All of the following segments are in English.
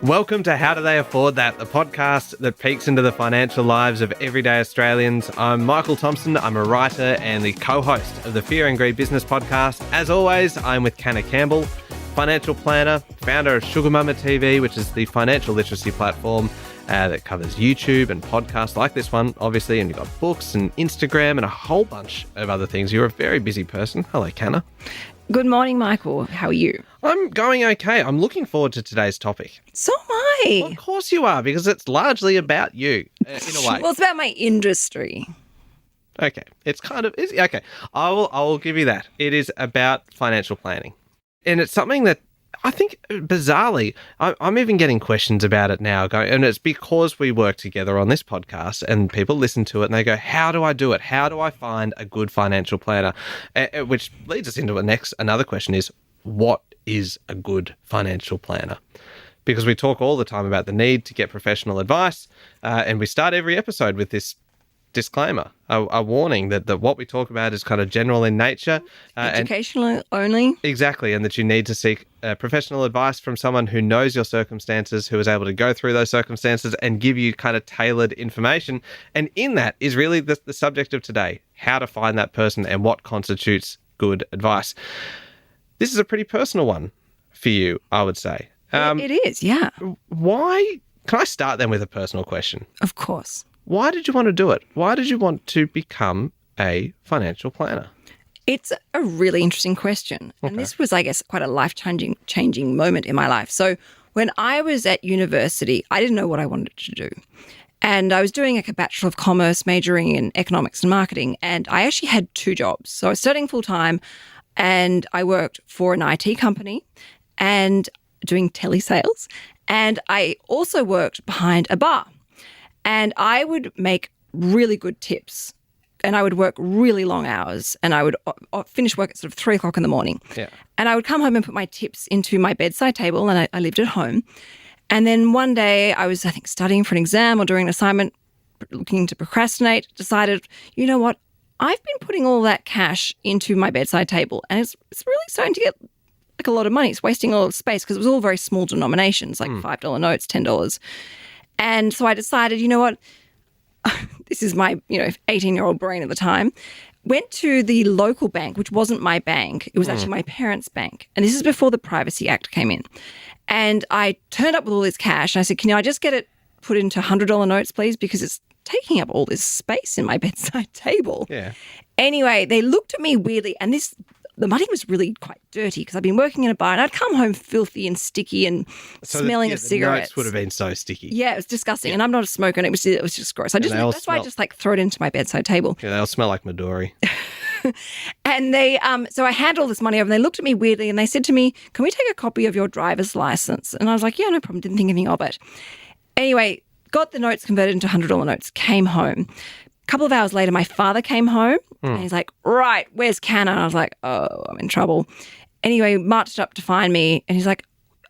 Welcome to How Do They Afford That, the podcast that peeks into the financial lives of everyday Australians. I'm Michael Thompson. I'm a writer and the co-host of the Fear and Greed Business Podcast. As always, I'm with Canna Campbell, financial planner, founder of Sugar Mama TV, which is the financial literacy platform that covers YouTube and podcasts like this one, obviously, and you've got books and Instagram and a whole bunch of other things. You're a very busy person. Hello, Canna. Good morning, Michael. How are you? I'm going okay. I'm looking forward to today's topic. So am I. Well, of course you are, because it's largely about you, in a way. Well, it's about my industry. Okay. It's kind of... Okay. I will give you that. It is about financial planning. And it's something that I think, bizarrely, I'm even getting questions about it now. And it's because we work together on this podcast and people listen to it and they go, how do I do it? How do I find a good financial planner? Which leads us into another question is, what is a good financial planner? Because we talk all the time about the need to get professional advice, and we start every episode with this disclaimer, a warning that what we talk about is kind of general in nature. Educational only. Exactly, and that you need to seek professional advice from someone who knows your circumstances, who is able to go through those circumstances and give you kind of tailored information. And in that is really the subject of today, how to find that person and what constitutes good advice. This is a pretty personal one for you, I would say. It is, yeah. Why? Can I start then with a personal question? Of course. Why did you want to do it? Why did you want to become a financial planner? It's a really interesting question. Okay. And this was, I guess, quite a life-changing moment in my life. So when I was at university, I didn't know what I wanted to do. And I was doing a Bachelor of Commerce, majoring in economics and marketing. And I actually had two jobs. So I was studying full-time and I worked for an IT company and doing telesales. And I also worked behind a bar. And I would make really good tips and I would work really long hours and I would finish work at sort of 3 o'clock in the morning. Yeah. And I would come home and put my tips into my bedside table and I lived at home. And then one day I was, I think, studying for an exam or doing an assignment, looking to procrastinate, decided, you know what, I've been putting all that cash into my bedside table and it's really starting to get like a lot of money. It's wasting a lot of space because it was all very small denominations, like $5 notes, $10. And so I decided, you know what, this is my 18-year-old brain at the time, went to the local bank, which wasn't my bank. It was actually my parents' bank. And this is before the Privacy Act came in. And I turned up with all this cash and I said, can I just get it put into $100 notes, please? Because it's taking up all this space in my bedside table. Yeah. Anyway, they looked at me weirdly and the money was really quite dirty because I'd been working in a bar and I'd come home filthy and sticky and smelling of cigarettes. The notes would have been so sticky. Yeah, it was disgusting. Yeah. And I'm not a smoker and it was just gross. That's why I just throw it into my bedside table. Yeah, they'll smell like Midori. And they, so I handed all this money over and they looked at me weirdly and they said to me, can we take a copy of your driver's license? And I was like, yeah, no problem. Didn't think anything of it. Anyway, got the notes converted into $100 notes, came home. A couple of hours later, my father came home and he's like, right, where's Canna? And I was like, oh, I'm in trouble. Anyway, marched up to find me and he's like,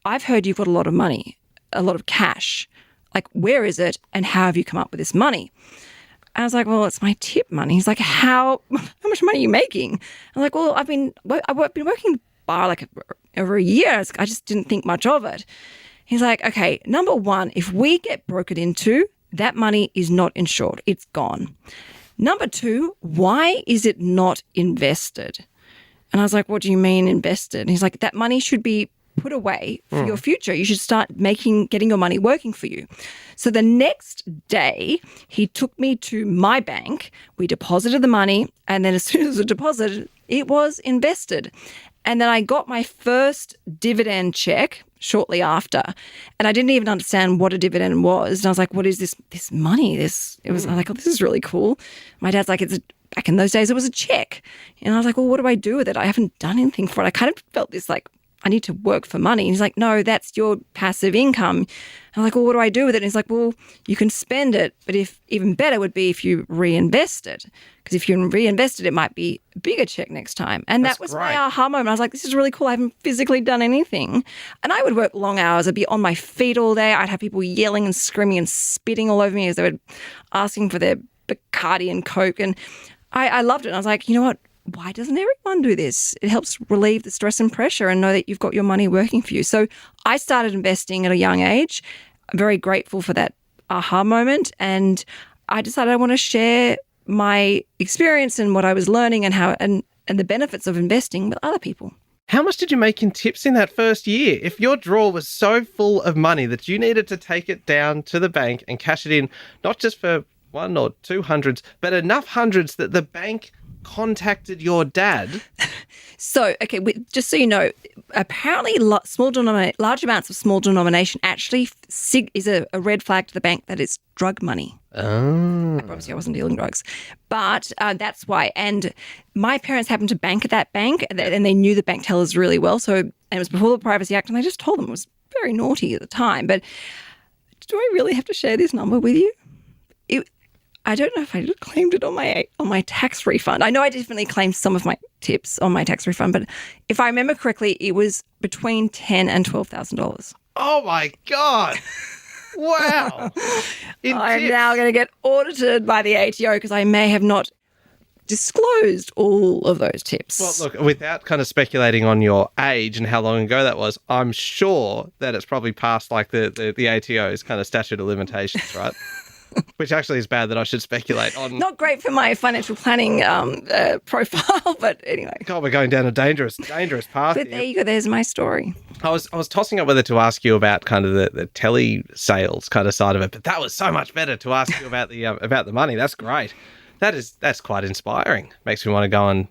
I've heard you've got a lot of money, a lot of cash. Like, where is it and how have you come up with this money? And I was like, well, it's my tip money. He's like, how much money are you making? I'm like, well, I've been working in the bar like over a year. I just didn't think much of it. He's like, okay, number one, if we get brokered into, that money is not insured. It's gone. Number two, why is it not invested? And I was like, what do you mean invested? And he's like, that money should be put away for your future. You should start getting your money working for you. So the next day, he took me to my bank. We deposited the money. And then as soon as it was deposited, it was invested. And then I got my first dividend check shortly after. And I didn't even understand what a dividend was. And I was like, what is this money? I was like, oh, this is really cool. My dad's like, back in those days, it was a check. And I was like, well, what do I do with it? I haven't done anything for it. I kind of felt this like, I need to work for money. And he's like, no, that's your passive income. And I'm like, well, what do I do with it? And he's like, well, you can spend it, but even better would be if you reinvest it. Because if you reinvest it, it might be a bigger check next time. And that was my aha moment. I was like, this is really cool. I haven't physically done anything. And I would work long hours. I'd be on my feet all day. I'd have people yelling and screaming and spitting all over me as they were asking for their Bacardi and Coke. And I loved it. And I was like, you know what? why doesn't everyone do this? It helps relieve the stress and pressure and know that you've got your money working for you. So I started investing at a young age. I'm very grateful for that aha moment. And I decided I want to share my experience and what I was learning and how and the benefits of investing with other people. How much did you make in tips in that first year? If your drawer was so full of money that you needed to take it down to the bank and cash it in, not just for 1 or 2 hundreds, but enough hundreds that the bank contacted your dad. So, okay, just so you know, apparently large amounts of small denomination actually is a red flag to the bank that it's drug money. Oh. I promise you I wasn't dealing drugs. But that's why. And my parents happened to bank at that bank, and they knew the bank tellers really well. So, and it was before the Privacy Act, and I just told them it was very naughty at the time. But do I really have to share this number with you? I don't know if I claimed it on my tax refund. I know I definitely claimed some of my tips on my tax refund, but if I remember correctly, it was between $10,000 and $12,000. Oh my God. Wow. I'm now going to get audited by the ATO because I may have not disclosed all of those tips. Well, look, without kind of speculating on your age and how long ago that was, I'm sure that it's probably past like the ATO's kind of statute of limitations, right? Which actually is bad that I should speculate on. Not great for my financial planning profile, but anyway. God, we're going down a dangerous path. But there you go. There's my story. I was tossing up whether to ask you about kind of the telly sales kind of side of it, but that was so much better to ask you about the money. That's great. That's quite inspiring. Makes me want to go and.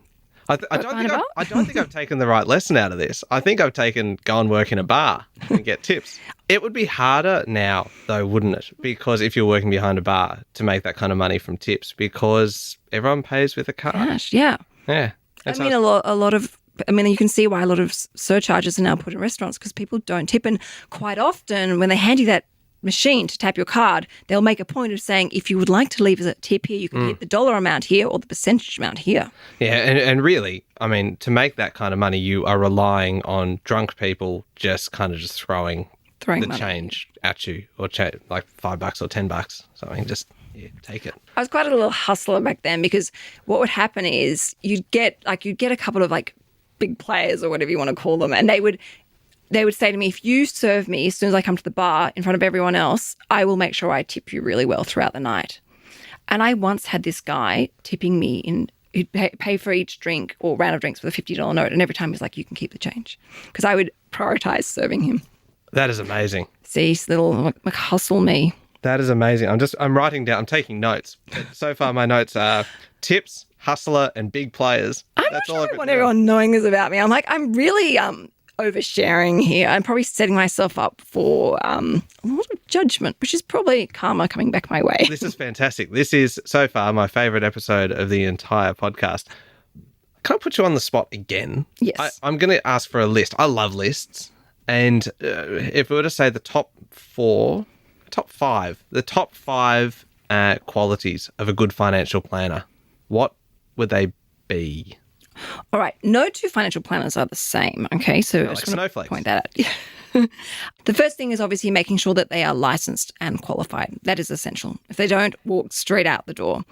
I don't think I've taken the right lesson out of this. I think I've taken go and work in a bar and get tips. It would be harder now, though, wouldn't it? Because if you're working behind a bar to make that kind of money from tips, because everyone pays with a card. Gosh, yeah. Yeah. I mean, a lot of. I mean, you can see why a lot of surcharges are now put in restaurants because people don't tip, and quite often when they hand you that machine to tap your card, they'll make a point of saying, if you would like to leave as a tip here, you can hit the dollar amount here or the percentage amount here. Yeah, and really, I mean, to make that kind of money, you are relying on drunk people just kind of just throwing the money. change at you, or like $5 or $10. So I mean, just take it. I was quite a little hustler back then because what would happen is you'd get a couple of like big players or whatever you want to call them, and they would say to me, if you serve me as soon as I come to the bar in front of everyone else, I will make sure I tip you really well throughout the night. And I once had this guy tipping me he'd pay for each drink or round of drinks with a $50 note. And every time he's like, you can keep the change. Because I would prioritize serving him. That is amazing. See, little hustle me. That is amazing. I'm writing down, I'm taking notes. But so far my notes are tips, hustler, and big players. That's not sure I want everyone knowing this about me. I'm like, I'm really oversharing here. I'm probably setting myself up for a lot of judgment, which is probably karma coming back my way. This is fantastic. This is so far my favourite episode of the entire podcast. Can I put you on the spot again? Yes. I'm going to ask for a list. I love lists. And if we were to say the top five qualities of a good financial planner, what would they be? All right. No two financial planners are the same. Okay. So I just want to point that out. The first thing is obviously making sure that they are licensed and qualified. That is essential. If they don't, walk straight out the door.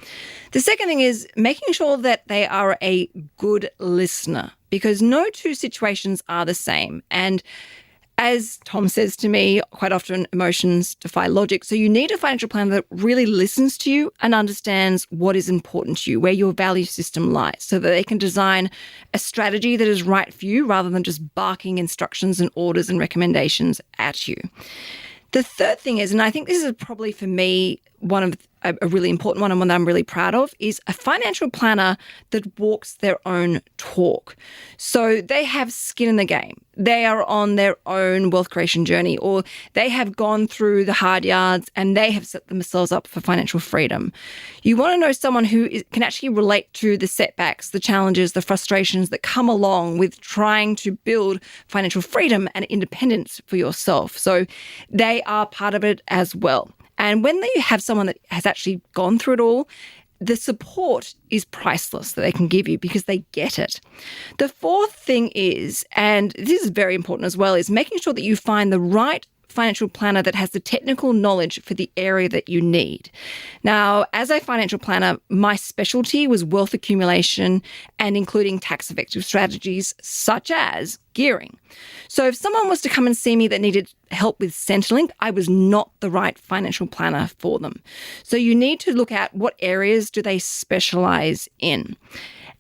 The second thing is making sure that they are a good listener, because no two situations are the same. And as Tom says to me, quite often emotions defy logic. So you need a financial planner that really listens to you and understands what is important to you, where your value system lies, so that they can design a strategy that is right for you rather than just barking instructions and orders and recommendations at you. The third thing is, and I think this is probably for me one of a really important one and one that I'm really proud of, is a financial planner that walks their own talk. So they have skin in the game. They are on their own wealth creation journey, or they have gone through the hard yards and they have set themselves up for financial freedom. You want to know someone who can actually relate to the setbacks, the challenges, the frustrations that come along with trying to build financial freedom and independence for yourself. So they are part of it as well. And when you have someone that has actually gone through it all, the support is priceless that they can give you because they get it. The fourth thing is, and this is very important as well, is making sure that you find the right financial planner that has the technical knowledge for the area that you need. Now, as a financial planner, my specialty was wealth accumulation and including tax-effective strategies such as gearing. So if someone was to come and see me that needed help with Centrelink, I was not the right financial planner for them. So you need to look at what areas do they specialize in.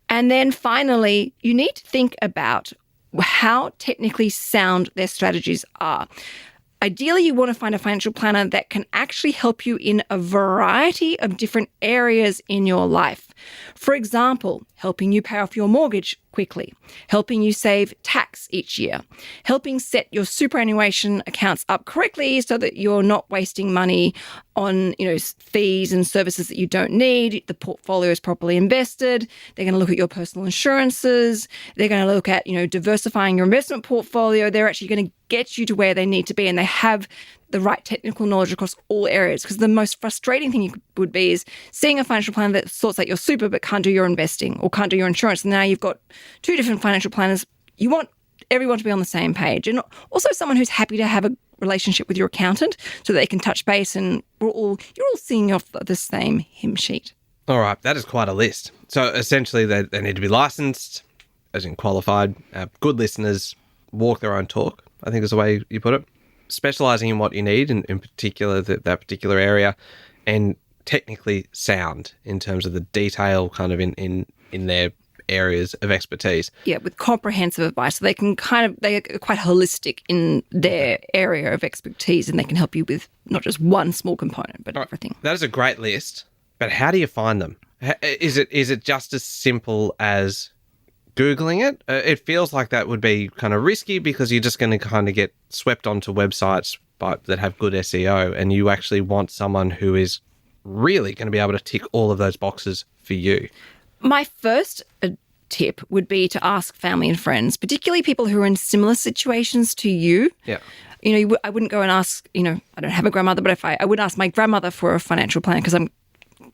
And then finally, you need to think about how technically sound their strategies are. Ideally, you want to find a financial planner that can actually help you in a variety of different areas in your life. For example, helping you pay off your mortgage quickly, helping you save tax each year, helping set your superannuation accounts up correctly so that you're not wasting money on, fees and services that you don't need. The portfolio is properly invested. They're going to look at your personal insurances. They're going to look at, diversifying your investment portfolio. They're actually going to get you to where they need to be, and they have the right technical knowledge across all areas. Because the most frustrating thing would be is seeing a financial planner that sorts out your super but can't do your investing or can't do your insurance. And now you've got two different financial planners. You want everyone to be on the same page, and also someone who's happy to have a relationship with your accountant so that they can touch base and you're all singing off the same hymn sheet. All right, that is quite a list. So essentially they need to be licensed, as in qualified, good listeners, walk their own talk, I think is the way you put it. Specialising in what you need, in particular that particular area, and technically sound in terms of the detail kind of in their areas of expertise. Yeah, with comprehensive advice. So they are quite holistic in their area of expertise, and they can help you with not just one small component, but everything. That is a great list, but how do you find them? Is it just as simple as Googling it? It feels like that would be kind of risky because you're just going to kind of get swept onto websites that have good SEO, and you actually want someone who is really going to be able to tick all of those boxes for you. My first tip would be to ask family and friends, particularly people who are in similar situations to you. Yeah. I wouldn't go and ask, I don't have a grandmother, but I would ask my grandmother for a financial plan because I'm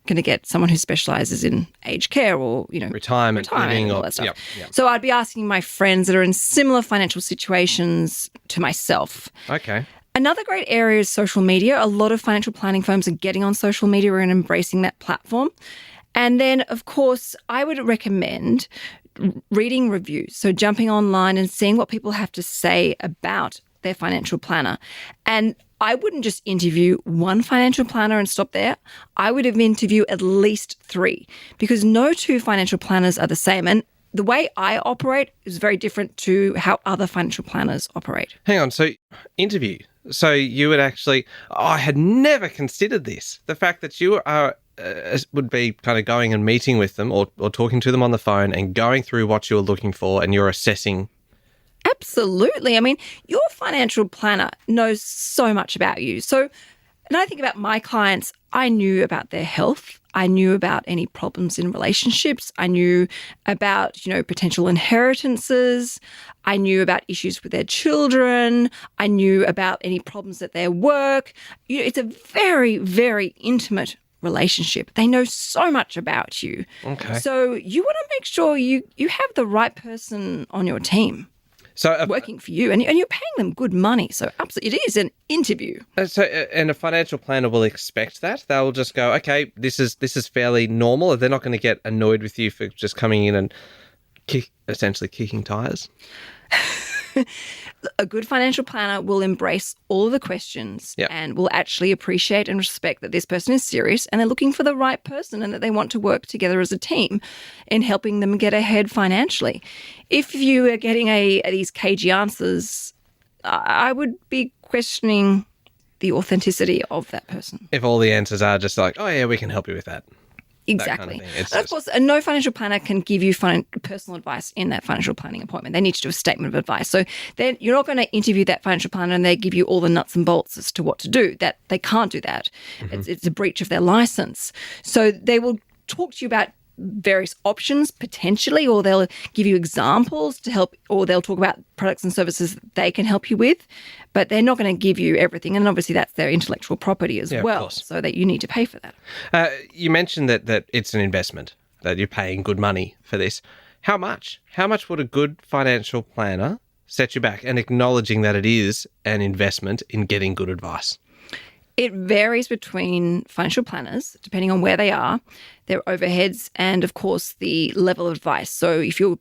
going to get someone who specialises in aged care or, retirement and all that stuff. Yep. So I'd be asking my friends that are in similar financial situations to myself. Okay. Another great area is social media. A lot of financial planning firms are getting on social media and embracing that platform. And then, of course, I would recommend reading reviews. So jumping online and seeing what people have to say about their financial planner. And I wouldn't just interview one financial planner and stop there. I would interview at least 3 because no 2 financial planners are the same. And the way I operate is very different to how other financial planners operate. Hang on. So interview. So you would actually, I had never considered this. The fact that you are would be kind of going and meeting with them or talking to them on the phone and going through what you're looking for and you're assessing. Absolutely. I mean, your financial planner knows so much about you. So, and I think about my clients, I knew about their health. I knew about any problems in relationships. I knew about, potential inheritances. I knew about issues with their children. I knew about any problems at their work. It's a very, very intimate relationship. They know so much about you. Okay. So you want to make sure you have the right person on your team. So working for you, and you're paying them good money. So absolutely, it is an interview. And a financial planner will expect that. They'll just go, okay, this is fairly normal. They're not going to get annoyed with you for just coming in and essentially kicking tires. A good financial planner will embrace all of the questions and will actually appreciate and respect that this person is serious and they're looking for the right person and that they want to work together as a team in helping them get ahead financially. If you are getting these cagey answers, I would be questioning the authenticity of that person. If all the answers are just like, oh yeah, we can help you with that. Exactly. Kind of of course, no financial planner can give you personal advice in that financial planning appointment. They need to do a statement of advice. So then you're not going to interview that financial planner and they give you all the nuts and bolts as to what to do. That they can't do that. Mm-hmm. It's a breach of their license. So they will talk to you about various options potentially, or they'll give you examples to help, or they'll talk about products and services that they can help you with, but they're not going to give you everything. And obviously that's their intellectual property as well, so that you need to pay for that. You mentioned that it's an investment, that you're paying good money for this. How much? How much would a good financial planner set you back, and acknowledging that it is an investment in getting good advice? It varies between financial planners, depending on where they are, their overheads, and of course the level of advice. So if you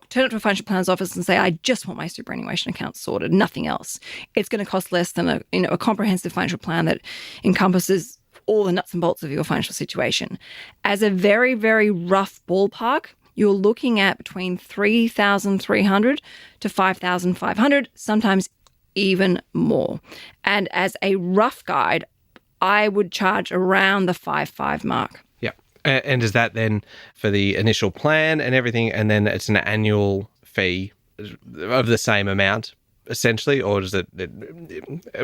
turn up to a financial planner's office and say, I just want my superannuation account sorted, nothing else, it's going to cost less than a comprehensive financial plan that encompasses all the nuts and bolts of your financial situation. As a very, very rough ballpark, you're looking at between $3,300 to $5,500, sometimes even more. And as a rough guide, I would charge around the 5.5 mark. Yeah. And is that then for the initial plan and everything, and then it's an annual fee of the same amount, essentially, or does it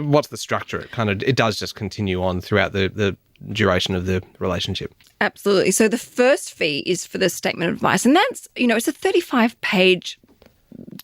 what's the structure? It does just continue on throughout the duration of the relationship? Absolutely. So the first fee is for the statement of advice, and that's, it's a 35-page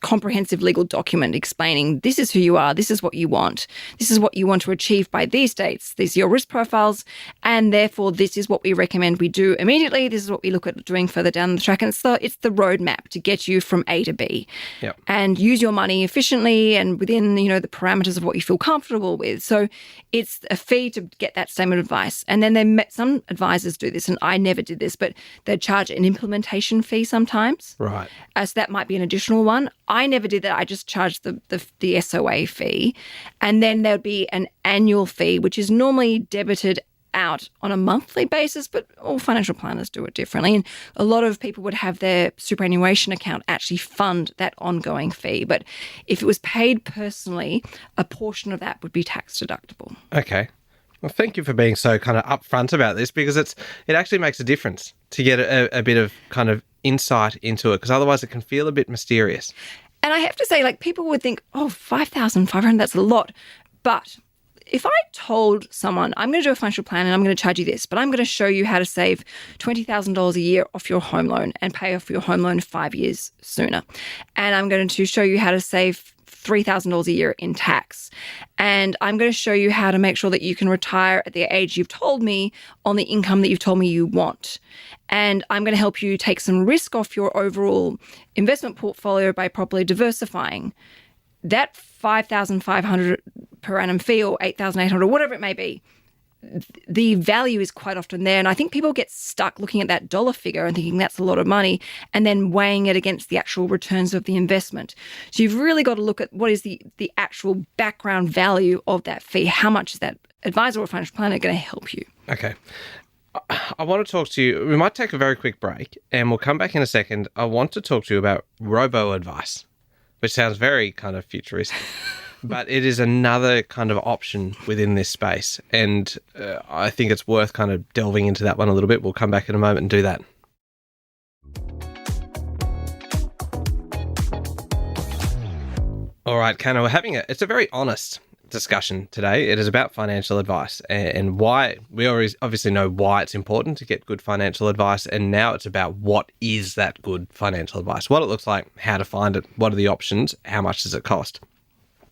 comprehensive legal document explaining this is who you are, this is what you want, this is what you want to achieve by these dates, these are your risk profiles, and therefore this is what we recommend we do immediately, this is what we look at doing further down the track, and it's the roadmap to get you from A to B. Yep. And use your money efficiently and within the parameters of what you feel comfortable with. So it's a fee to get that statement of advice. And then some advisors do this, and I never did this, but they charge an implementation fee sometimes. Right. So that might be an additional one. I never did that. I just charged the SOA fee. And then there would be an annual fee, which is normally debited out on a monthly basis, but all financial planners do it differently. And a lot of people would have their superannuation account actually fund that ongoing fee. But if it was paid personally, a portion of that would be tax deductible. Okay. Well, thank you for being so kind of upfront about this, because it actually makes a difference to get a bit of kind of insight into it, because otherwise it can feel a bit mysterious. And I have to say, people would think, oh, 5,500, that's a lot. But if I told someone, I'm going to do a financial plan and I'm going to charge you this, but I'm going to show you how to save $20,000 a year off your home loan and pay off your home loan 5 years sooner. And I'm going to show you how to save $3,000 a year in tax. And I'm going to show you how to make sure that you can retire at the age you've told me on the income that you've told me you want. And I'm going to help you take some risk off your overall investment portfolio by properly diversifying. That $5,500 per annum fee or $8,800, whatever it may be, the value is quite often there. And I think people get stuck looking at that dollar figure and thinking that's a lot of money and then weighing it against the actual returns of the investment. So you've really got to look at what is the actual background value of that fee. How much is that advisor or financial planner going to help you? Okay. I want to talk to you. We might take a very quick break and we'll come back in a second. I want to talk to you about robo-advice, which sounds very kind of futuristic. But it is another kind of option within this space. And I think it's worth kind of delving into that one a little bit. We'll come back in a moment and do that. All right, Canna, we're having it's a very honest discussion today. It is about financial advice and why we always obviously know why it's important to get good financial advice. And now it's about what is that good financial advice, what it looks like, how to find it, what are the options, how much does it cost?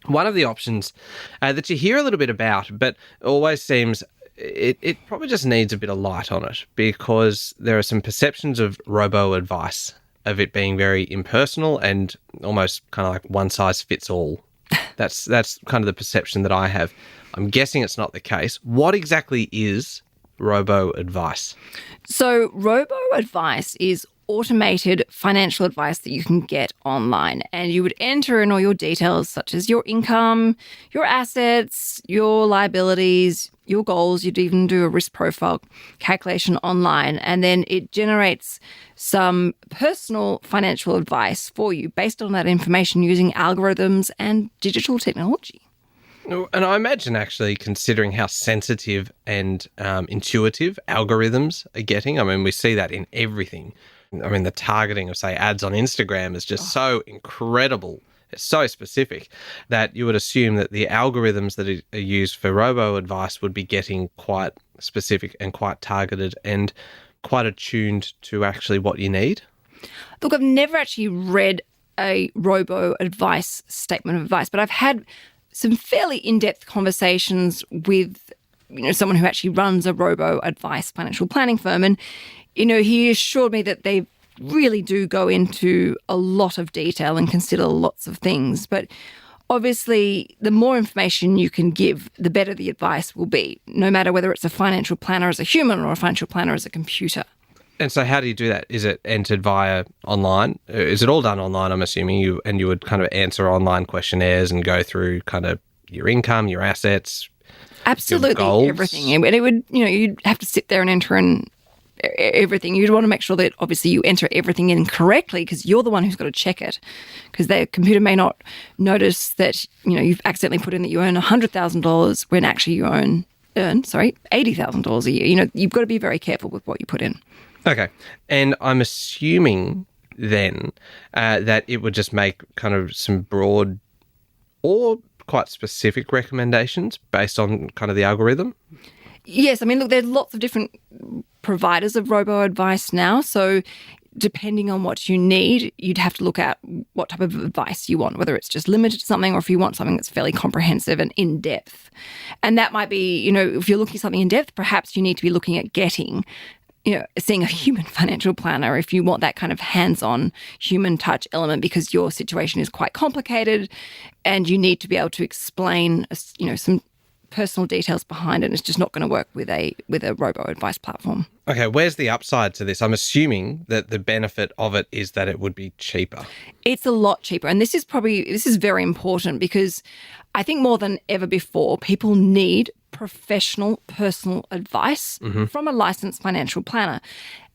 One of the options that you hear a little bit about, but always seems it probably just needs a bit of light on it, because there are some perceptions of robo-advice, of it being very impersonal and almost kind of like one size fits all. That's kind of the perception that I have. I'm guessing it's not the case. What exactly is robo-advice? So robo-advice is automated financial advice that you can get online, and you would enter in all your details such as your income, your assets, your liabilities, your goals. You'd even do a risk profile calculation online, and then it generates some personal financial advice for you based on that information using algorithms and digital technology. And I imagine, actually, considering how sensitive and intuitive algorithms are getting, I mean, we see that in everything. I mean, the targeting of, say, ads on Instagram is just so incredible. It's so specific that you would assume that the algorithms that are used for robo-advice would be getting quite specific and quite targeted and quite attuned to actually what you need. Look, I've never actually read a robo-advice statement of advice, but I've had some fairly in-depth conversations with someone who actually runs a robo-advice financial planning firm. And he assured me that they really do go into a lot of detail and consider lots of things. But obviously, the more information you can give, the better the advice will be, no matter whether it's a financial planner as a human or a financial planner as a computer. And so how do you do that? Is it entered via online? Is it all done online, I'm assuming? You would kind of answer online questionnaires and go through kind of your income, your assets, absolutely, your goals? Everything. And it would, you'd have to sit there and enter in everything. You'd want to make sure that obviously you enter everything in correctly, because you're the one who's got to check it, because the computer may not notice that, you've accidentally put in that you earn $100,000 when actually you earn $80,000 a year. You've got to be very careful with what you put in. Okay. And I'm assuming then that it would just make kind of some broad or quite specific recommendations based on kind of the algorithm? Yes. I mean, look, there's lots of different providers of robo-advice now. So depending on what you need, you'd have to look at what type of advice you want, whether it's just limited to something or if you want something that's fairly comprehensive and in-depth. And that might be, if you're looking at something in-depth, perhaps you need to be looking at seeing a human financial planner if you want that kind of hands-on human touch element, because your situation is quite complicated and you need to be able to explain, some personal details behind it. It's just not going to work with a robo-advice platform. Okay, where's the upside to this? I'm assuming that the benefit of it is that it would be cheaper. It's a lot cheaper. And this is very important, because I think more than ever before, people need professional personal advice from a licensed financial planner.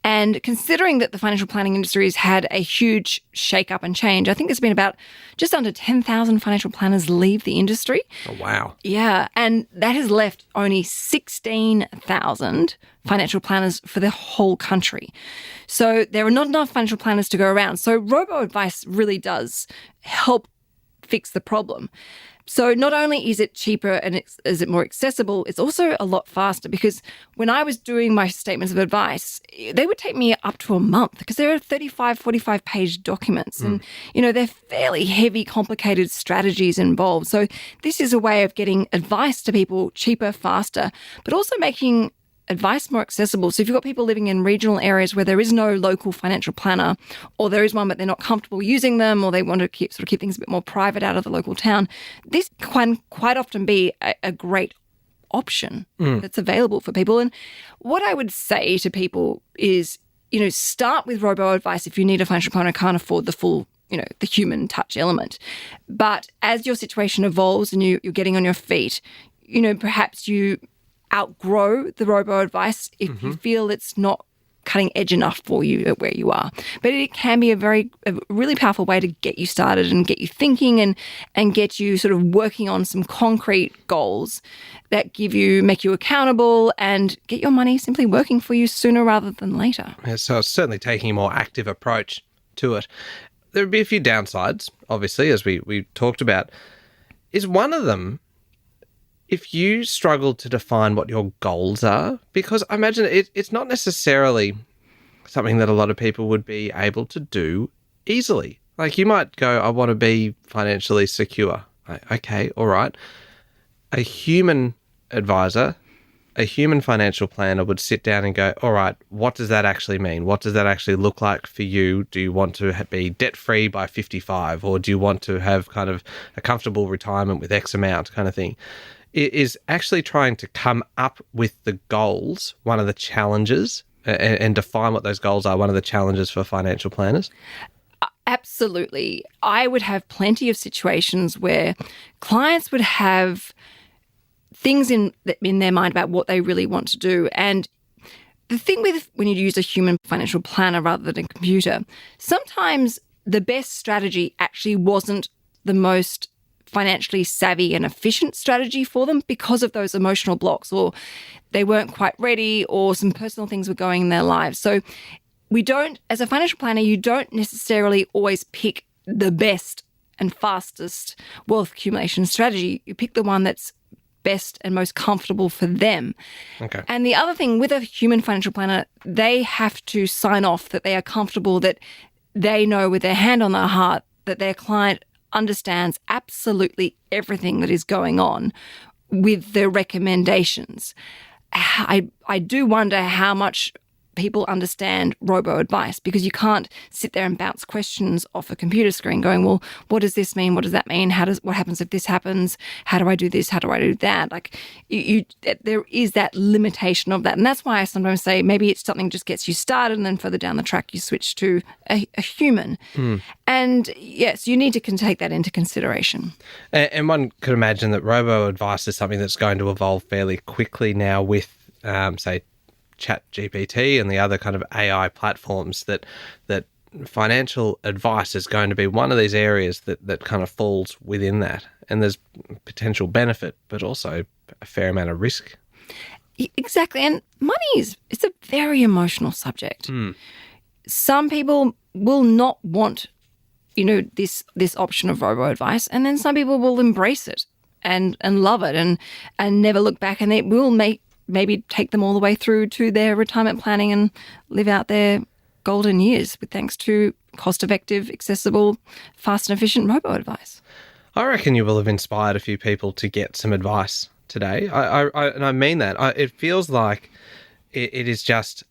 And considering that the financial planning industry has had a huge shake-up and change, I think there's been about just under 10,000 financial planners leave the industry. Oh, wow. Yeah, and that has left only 16,000 financial planners for the whole country. So there are not enough financial planners to go around. So robo-advice really does help fix the problem. So not only is it cheaper and is it more accessible, it's also a lot faster, because when I was doing my statements of advice, they would take me up to a month, because they're 35, 45-page documents and, they're fairly heavy, complicated strategies involved. So this is a way of getting advice to people cheaper, faster, but also making advice more accessible. So if you've got people living in regional areas where there is no local financial planner, or there is one but they're not comfortable using them, or they want to keep things a bit more private out of the local town, this can quite often be a great option that's available for people. And what I would say to people is, start with robo-advice if you need a financial planner and can't afford the full the human touch element. But as your situation evolves and you're getting on your feet, perhaps you outgrow the robo-advice if you feel it's not cutting edge enough for you at where you are. But it can be a really powerful way to get you started and get you thinking and get you sort of working on some concrete goals that make you accountable and get your money simply working for you sooner rather than later. Yeah, so it's certainly taking a more active approach to it. There would be a few downsides, obviously, as we talked about. Is one of them, if you struggle to define what your goals are, because I imagine it's not necessarily something that a lot of people would be able to do easily. Like you might go, I want to be financially secure. Okay, all right. A human advisor, a human financial planner would sit down and go, all right, what does that actually mean? What does that actually look like for you? Do you want to be debt-free by 55, or do you want to have kind of a comfortable retirement with X amount kind of thing? Is actually trying to come up with the goals one of the challenges, and define what those goals are one of the challenges for financial planners? Absolutely. I would have plenty of situations where clients would have things in their mind about what they really want to do. And the thing with when you use a human financial planner rather than a computer, sometimes the best strategy actually wasn't the most financially savvy and efficient strategy for them because of those emotional blocks, or they weren't quite ready, or some personal things were going in their lives. So as a financial planner, you don't necessarily always pick the best and fastest wealth accumulation strategy. You pick the one that's best and most comfortable for them. Okay. And the other thing with a human financial planner, they have to sign off that they are comfortable, that they know with their hand on their heart that their client understands absolutely everything that is going on with their recommendations. I do wonder how much people understand robo-advice, because you can't sit there and bounce questions off a computer screen going, well, what does this mean? What does that mean? What happens if this happens? How do I do this? How do I do that? Like there is that limitation of that. And that's why I sometimes say maybe it's something just gets you started and then further down the track you switch to a human. And yes, you need to take that into consideration. And one could imagine that robo-advice is something that's going to evolve fairly quickly now with, say, ChatGPT and the other kind of AI platforms, that financial advice is going to be one of these areas that kind of falls within that. And there's potential benefit, but also a fair amount of risk. Exactly. And money it's a very emotional subject. Some people will not want, this option of robo-advice, and then some people will embrace it and love it and never look back, and it will maybe take them all the way through to their retirement planning and live out their golden years with thanks to cost-effective, accessible, fast and efficient robo-advice. I reckon you will have inspired a few people to get some advice today. And I mean that. It feels like it is just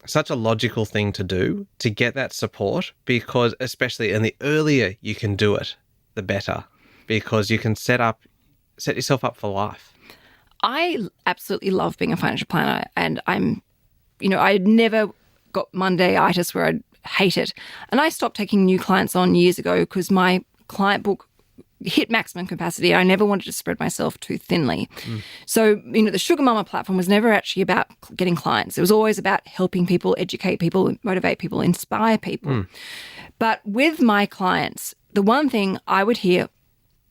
such a logical thing to do, to get that support, because and the earlier you can do it, the better, because you can set yourself up for life. I absolutely love being a financial planner, and I never got Monday-itis where I'd hate it. And I stopped taking new clients on years ago because my client book hit maximum capacity. I never wanted to spread myself too thinly. So, the Sugar Mama platform was never actually about getting clients. It was always about helping people, educate people, motivate people, inspire people. But with my clients, the one thing I would hear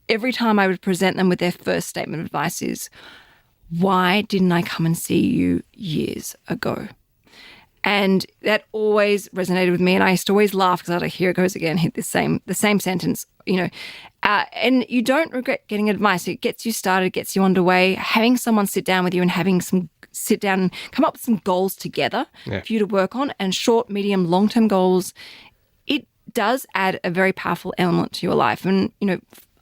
every time I would present them with their first statement of advice is, why didn't I come and see you years ago? And that always resonated with me. And I used to always laugh because I was like, here it goes again, hit the same sentence, and you don't regret getting advice. It gets you started, gets you underway. Having someone sit down with you and sit down and come up with some goals together for you to work on, and short, medium, long-term goals, it does add a very powerful element to your life. And,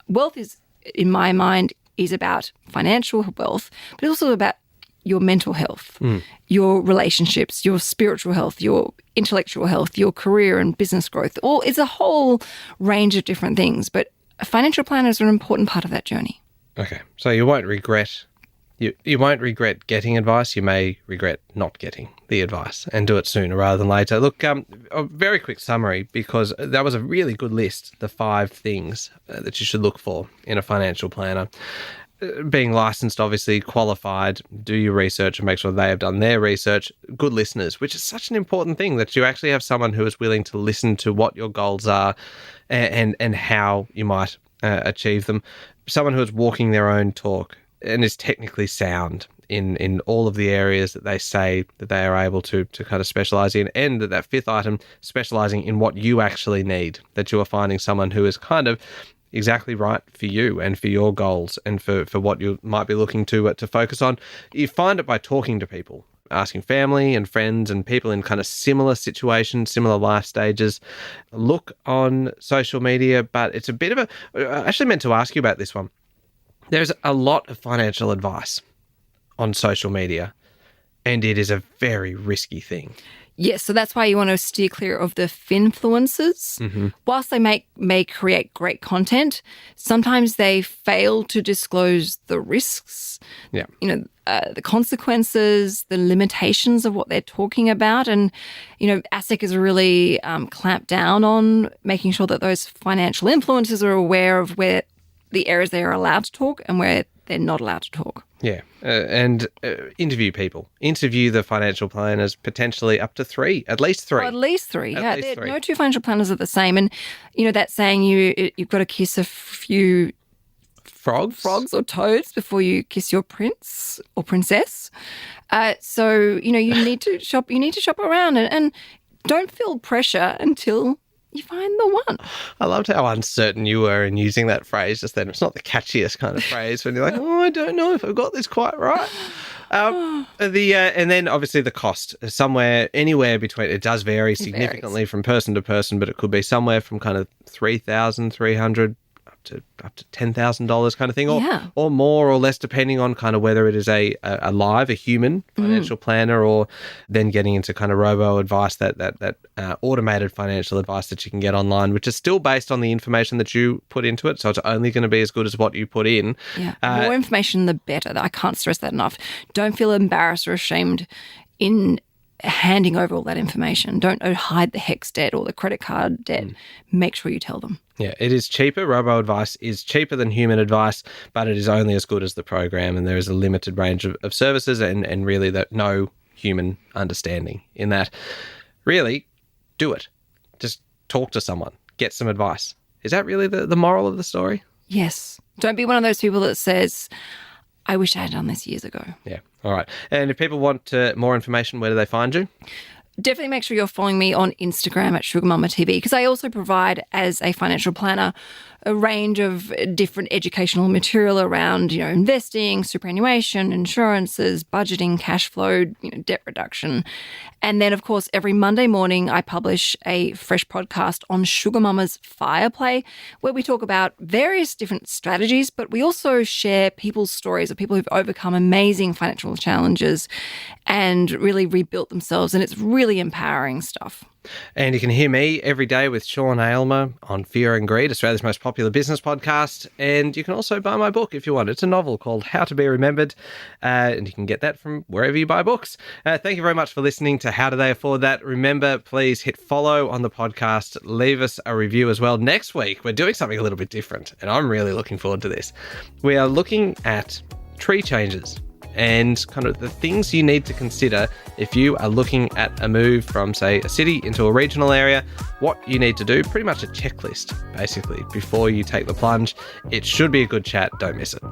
wealth is, in my mind, is about financial wealth, but also about your mental health, your relationships, your spiritual health, your intellectual health, your career and business growth. It's a whole range of different things, but financial planners are an important part of that journey. Okay, so you won't regret you won't regret getting advice. You may regret not getting the advice, and do it sooner rather than later. Look, a very quick summary, because that was a really good list, the 5 things that you should look for in a financial planner. Being licensed, obviously, qualified, do your research and make sure they have done their research, good listeners, which is such an important thing, that you actually have someone who is willing to listen to what your goals are and how you might achieve them. Someone who is walking their own talk and is technically sound in all of the areas that they say that they are able to kind of specialize in, and that 5th item, specializing in what you actually need, that you are finding someone who is kind of exactly right for you and for your goals and for what you might be looking to focus on. You find it by talking to people, asking family and friends and people in kind of similar situations, similar life stages. Look on social media, but it's a bit of I actually meant to ask you about this one. There's a lot of financial advice on social media, and it is a very risky thing. Yes, so that's why you want to steer clear of the finfluencers. Mm-hmm. Whilst they may create great content, sometimes they fail to disclose the risks, the consequences, the limitations of what they're talking about. And, ASIC is really clamped down on making sure that those financial influencers are aware of where the areas they are allowed to talk and where they're not allowed to talk. Yeah, and interview people. Interview the financial planners, potentially up to 3, at least 3. Oh, at least 3, yeah. No 2 financial planners are the same. And, that saying, you've got to kiss a few frogs or toads before you kiss your prince or princess. So, you need to shop. You need to shop around and don't feel pressure until you find the one. I loved how uncertain you were in using that phrase just then. It's not the catchiest kind of phrase when you're like, I don't know if I've got this quite right. And then obviously the cost, anywhere between, it does vary significantly from person to person, but it could be somewhere from kind of $3,300 to $10,000 kind of thing, Yeah. or more or less, depending on kind of whether it is a human financial planner, or then getting into kind of robo advice, that automated financial advice that you can get online, which is still based on the information that you put into it. So it's only going to be as good as what you put in. Yeah. The more information, the better. I can't stress that enough. Don't feel embarrassed or ashamed in handing over all that information. Don't hide the HEX debt or the credit card debt. Make sure you tell them. Yeah, it is cheaper. Robo advice is cheaper than human advice, but it is only as good as the program, and there is a limited range of services and really no human understanding in that. Really, do it. Just talk to someone. Get some advice. Is that really the moral of the story? Yes. Don't be one of those people that says, I wish I had done this years ago. Yeah. All right. And if people want more information, where do they find you? Definitely make sure you're following me on Instagram at Sugar Mama TV, because I also provide, as a financial planner, a range of different educational material around, investing, superannuation, insurances, budgeting, cash flow, debt reduction. And then, of course, every Monday morning, I publish a fresh podcast on Sugar Mama's Fire Play, where we talk about various different strategies, but we also share people's stories of people who've overcome amazing financial challenges and really rebuilt themselves. And it's really empowering stuff. And you can hear me every day with Sean Aylmer on Fear and Greed, Australia's most popular business podcast. And you can also buy my book if you want. It's a novel called How to Be Remembered, and you can get that from wherever you buy books. Thank you very much for listening to How Do They Afford That? Remember, please hit follow on the podcast. Leave us a review as well. Next week, we're doing something a little bit different, and I'm really looking forward to this. We are looking at tree changes and kind of the things you need to consider if you are looking at a move from, say, a city into a regional area, what you need to do, pretty much a checklist, basically, before you take the plunge. It should be a good chat. Don't miss it.